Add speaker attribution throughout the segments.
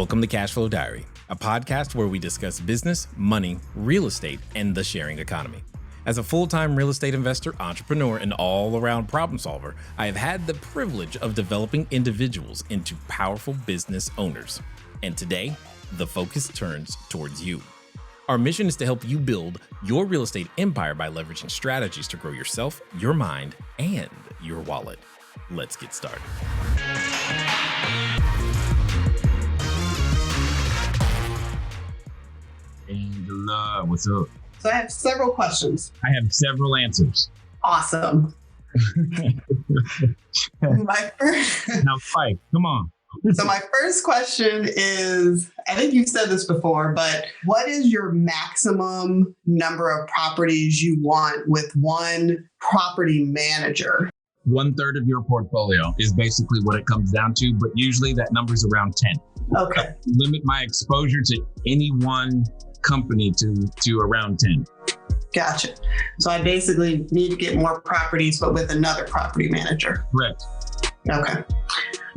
Speaker 1: Welcome to Cashflow Diary, a podcast where we discuss business, money, real estate, and the sharing economy. As a full-time real estate investor, entrepreneur, and all-around problem solver, I have had the privilege of developing individuals into powerful business owners. And today, the focus turns towards you. Our mission is to help you build your real estate empire by leveraging strategies to grow yourself, your mind, and your wallet. Let's get started.
Speaker 2: Angela, what's up?
Speaker 3: So I have several questions.
Speaker 2: I have several answers.
Speaker 3: Awesome. My first,
Speaker 2: Now fight, come on.
Speaker 3: So my first question is, I think you've said this before, but what is your maximum number of properties you want with one property manager?
Speaker 2: 1/3 of your portfolio is basically what it comes down to, but usually that number's around 10.
Speaker 3: Okay.
Speaker 2: Limit my exposure to any one company to around 10.
Speaker 3: Gotcha. So I basically need to get more properties, but with another property manager.
Speaker 2: Correct.
Speaker 3: Okay.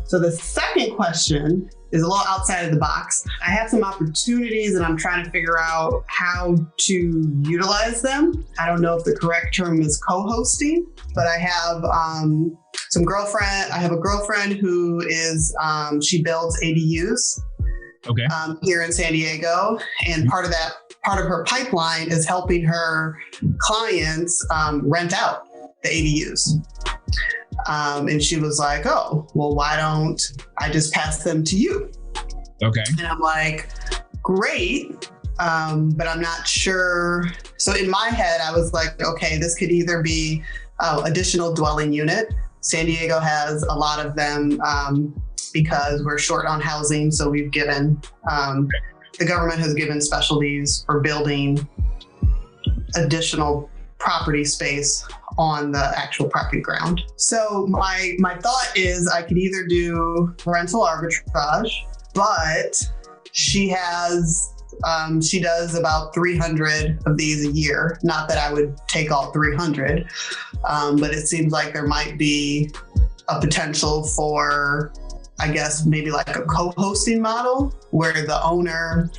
Speaker 3: So the second question is a little outside of the box. I have some opportunities and I'm trying to figure out how to utilize them. I don't know if the correct term is co-hosting, but I have I have a girlfriend who is, she builds ADUs.
Speaker 2: Okay.
Speaker 3: Here in San Diego. And part of her pipeline is helping her clients rent out the ADUs. And she was like, oh, well, why don't I just pass them to you? Okay. And I'm like, great. But I'm not sure. So in my head, I was like, okay, this could either be additional dwelling unit. San Diego has a lot of them because we're short on housing. So we've given, the government has given specialties for building additional property space on the actual property ground. So my thought is I could either do rental arbitrage, but she does about 300 of these a year. Not that I would take all 300, but it seems like there might be a potential for, I guess, maybe like a co-hosting model where the owner,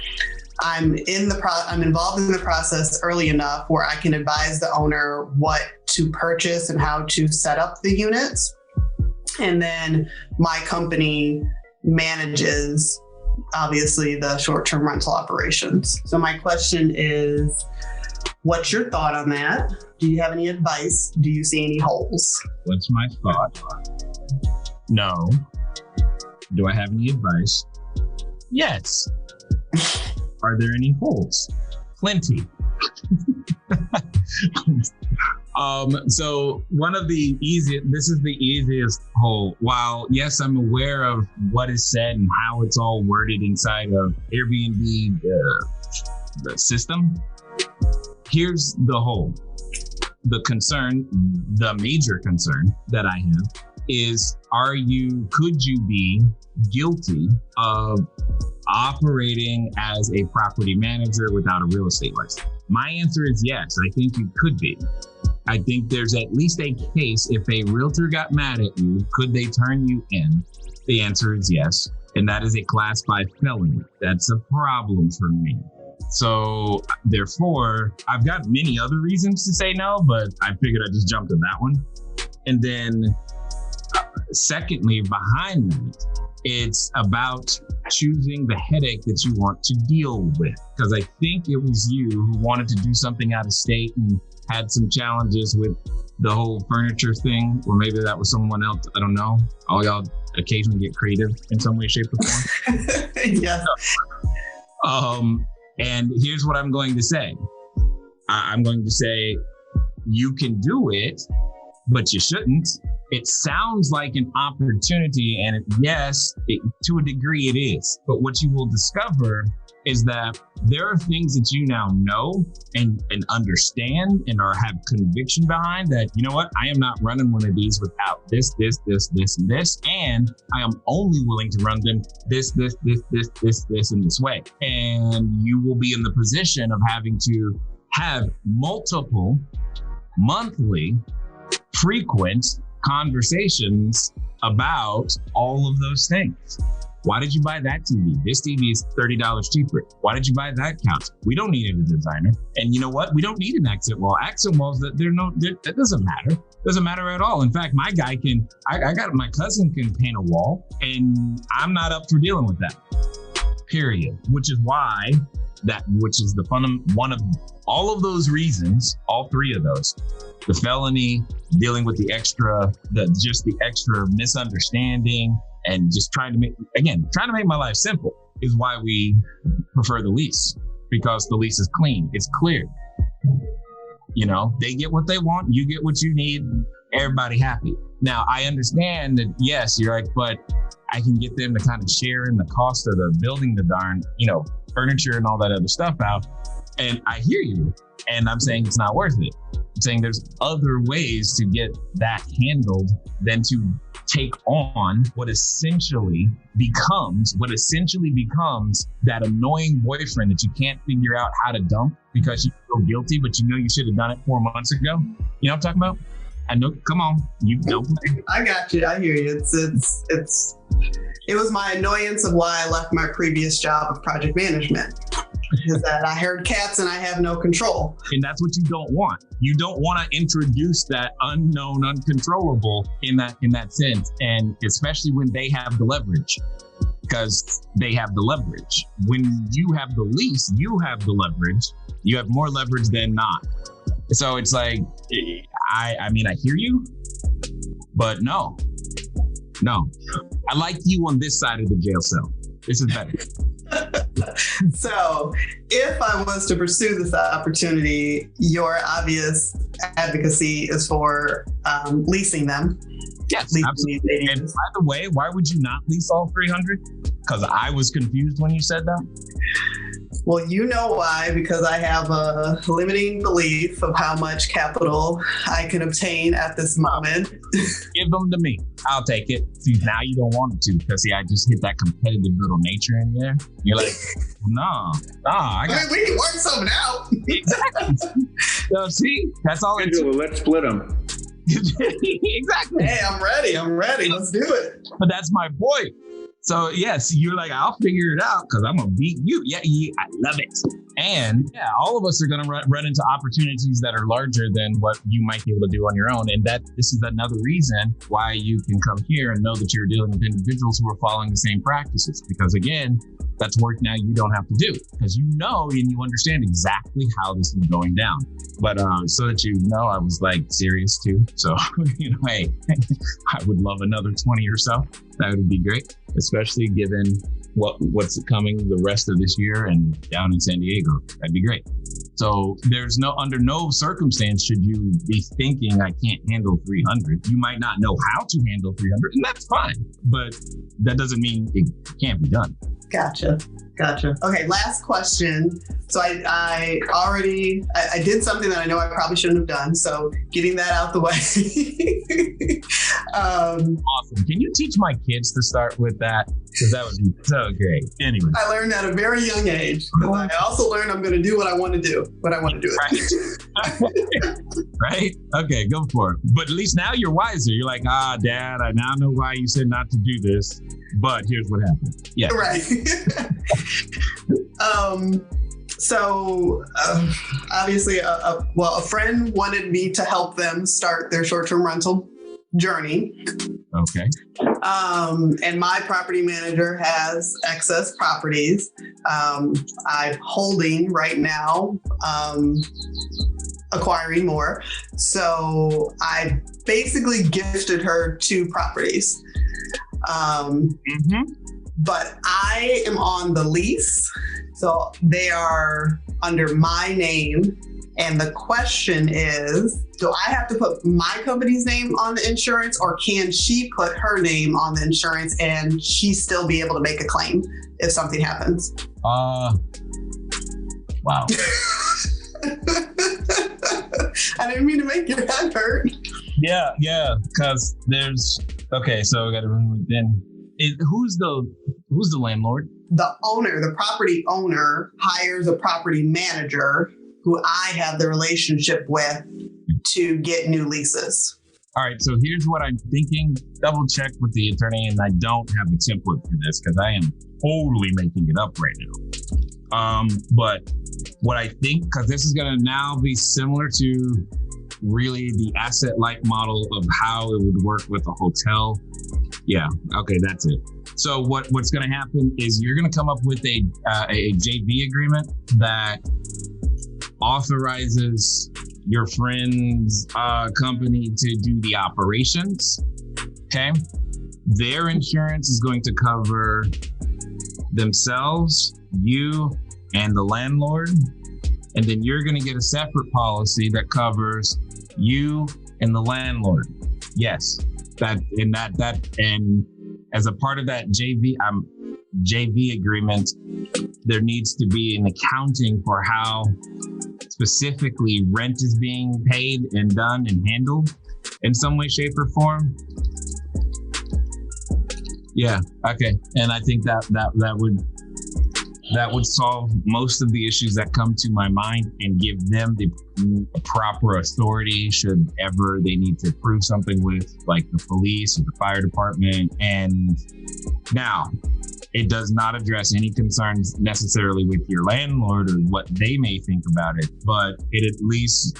Speaker 3: I'm involved in the process early enough where I can advise the owner what to purchase and how to set up the units. And then my company manages, obviously, the short-term rental operations. So my question is, what's your thought on that? Do you have any advice? Do you see any holes?
Speaker 2: What's my thought? No. Do I have any advice? Yes. Are there any holes? Plenty. So this is the easiest hole. While yes, I'm aware of what is said and how it's all worded inside of Airbnb, the system. Here's the hole. The major concern that I have is, could you be guilty of operating as a property manager without a real estate license? My answer is yes. I think you could be. I think there's at least a case if a realtor got mad at you, could they turn you in? The answer is yes. And that is a class 5 felony. That's a problem for me. So therefore, I've got many other reasons to say no, but I figured I'd just jump to that one. And then secondly, behind that, it's about choosing the headache that you want to deal with. Because I think it was you who wanted to do something out of state and had some challenges with the whole furniture thing, or maybe that was someone else. I don't know. All y'all occasionally get creative in some way, shape, or form.
Speaker 3: Yeah.
Speaker 2: And here's what I'm going to say. I'm going to say, you can do it, but you shouldn't. It sounds like an opportunity, and to a degree it is. But what you will discover is that there are things that you now know and understand and have conviction behind that, you know what, I am not running one of these without this, and this, and I am only willing to run them this, and this way. And you will be in the position of having to have multiple monthly frequent conversations about all of those things. Why did you buy that TV? This TV is $30 cheaper. Why did you buy that couch? We don't need a designer. And you know what? We don't need an accent wall. Accent walls, that doesn't matter. Doesn't matter at all. In fact, my cousin can paint a wall, and I'm not up for dealing with that. Period. Which is one of all of those reasons, all three of those, the felony, dealing with the extra misunderstanding, and just trying to make my life simple is why we prefer the lease, because the lease is clean. It's clear. You know, they get what they want. You get what you need. Everybody happy. Now, I understand that, yes, you're like, but I can get them to kind of share in the cost of the building the darn, furniture and all that other stuff out. And I hear you. And I'm saying it's not worth it. I'm saying there's other ways to get that handled than to take on what essentially becomes that annoying boyfriend that you can't figure out how to dump because you feel guilty, but you know you should have done it 4 months ago. You know what I'm talking about? I know. Come on, you don't.
Speaker 3: I got you. I hear you. It was my annoyance of why I left my previous job of project management. Is that I heard cats and I have no control.
Speaker 2: And that's what you don't want. You don't want to introduce that unknown, uncontrollable in that sense. And especially when they have the leverage, because they have the leverage. When you have the lease, you have the leverage. You have more leverage than not. So it's like, I hear you, but no. I like you on this side of the jail cell. This is better.
Speaker 3: So if I was to pursue this opportunity, your obvious advocacy is for leasing them.
Speaker 2: Yes, absolutely. And by the way, why would you not lease all 300? Because I was confused when you said that.
Speaker 3: Well, you know why, because I have a limiting belief of how much capital I can obtain at this moment.
Speaker 2: Give them to me. I'll take it. See, now you don't want it to, because I just hit that competitive little nature in there. You're like, no,
Speaker 3: we can work something out.
Speaker 2: Exactly. So see, that's all it's.
Speaker 4: Let's split them.
Speaker 2: Exactly.
Speaker 3: Hey, I'm ready. Let's do it.
Speaker 2: But that's my point. So yes, you're like, I'll figure it out because I'm gonna beat you. Yeah, I love it. And yeah, all of us are gonna run into opportunities that are larger than what you might be able to do on your own. And this is another reason why you can come here and know that you're dealing with individuals who are following the same practices. Because again, that's work now you don't have to do, because you know and you understand exactly how this is going down. But so that you know, I was like serious too. So hey, I would love another 20 or so. That would be great, especially given what's coming the rest of this year and down in San Diego. That'd be great. So under no circumstance should you be thinking I can't handle 300. You might not know how to handle 300, and that's fine. But that doesn't mean it can't be done.
Speaker 3: Gotcha. Okay, last question. So I did something that I know I probably shouldn't have done. So getting that out the way.
Speaker 2: Awesome. Can you teach my kids to start with that? Because that would be so great. Anyway.
Speaker 3: I learned at a very young age. I also learned I'm going to do what I want to do.
Speaker 2: Right? Okay, go for it. But at least now you're wiser. You're like, Dad, I now know why you said not to do this. But here's what happened. Yeah.
Speaker 3: Right. So obviously, a friend wanted me to help them start their short-term rental journey.
Speaker 2: Okay.
Speaker 3: And my property manager has excess properties. I'm holding right now, acquiring more. So I basically gifted her 2 properties. But I am on the lease, so they are under my name. And the question is, do I have to put my company's name on the insurance, or can she put her name on the insurance and she still be able to make a claim if something happens?
Speaker 2: Wow.
Speaker 3: I didn't mean to make your head hurt.
Speaker 2: Yeah, because okay, so I got to remember then. Who's the landlord?
Speaker 3: The owner, the property owner, hires a property manager who I have the relationship with to get new leases.
Speaker 2: All right, so here's what I'm thinking. Double check with the attorney, and I don't have a template for this because I am totally making it up right now. But what I think, because this is going to now be similar to really the asset-light model of how it would work with a hotel. Yeah, okay, that's it. So what's going to happen is you're going to come up with a JV agreement that authorizes your friend's company to do the operations. Okay, their insurance is going to cover themselves, you, and the landlord, and then you're going to get a separate policy that covers you and the landlord. Yes, and as a part of that JV agreement, there needs to be an accounting for how specifically rent is being paid and done and handled in some way, shape, or form. Yeah, okay. And I think that would solve most of the issues that come to my mind and give them the proper authority should ever they need to prove something with like the police or the fire department. And now, it does not address any concerns necessarily with your landlord or what they may think about it, but it at least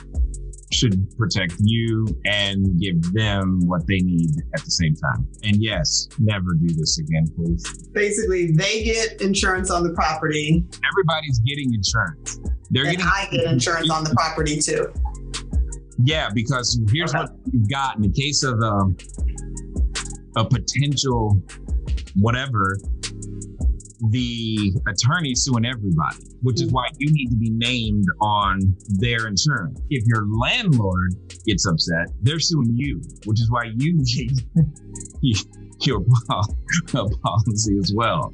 Speaker 2: should protect you and give them what they need at the same time. And yes, never do this again, please.
Speaker 3: Basically, they get insurance on the property.
Speaker 2: Everybody's getting insurance.
Speaker 3: I get insurance on the property too.
Speaker 2: Yeah, because here's what you've got in the case of a potential whatever, the attorney suing everybody, which is why you need to be named on their insurance. If your landlord gets upset, they're suing you, which is why you need your policy as well.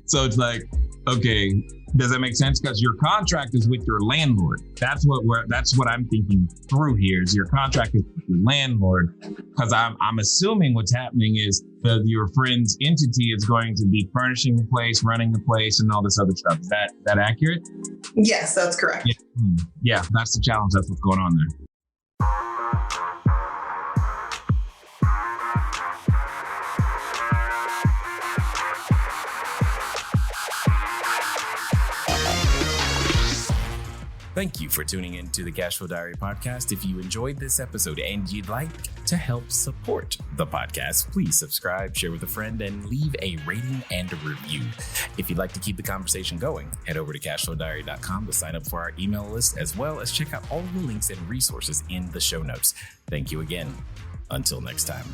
Speaker 2: So it's like, okay, does that make sense? Because your contract is with your landlord. That's what I'm thinking through here is your contract is with your landlord. Because I'm assuming what's happening is that your friend's entity is going to be furnishing the place, running the place, and all this other stuff. Is that accurate?
Speaker 3: Yes, that's correct.
Speaker 2: Yeah, that's the challenge. That's what's going on there.
Speaker 1: Thank you for tuning in to the Cashflow Diary podcast. If you enjoyed this episode and you'd like to help support the podcast, please subscribe, share with a friend, and leave a rating and a review. If you'd like to keep the conversation going, head over to CashFlowDiary.com to sign up for our email list, as well as check out all the links and resources in the show notes. Thank you again. Until next time.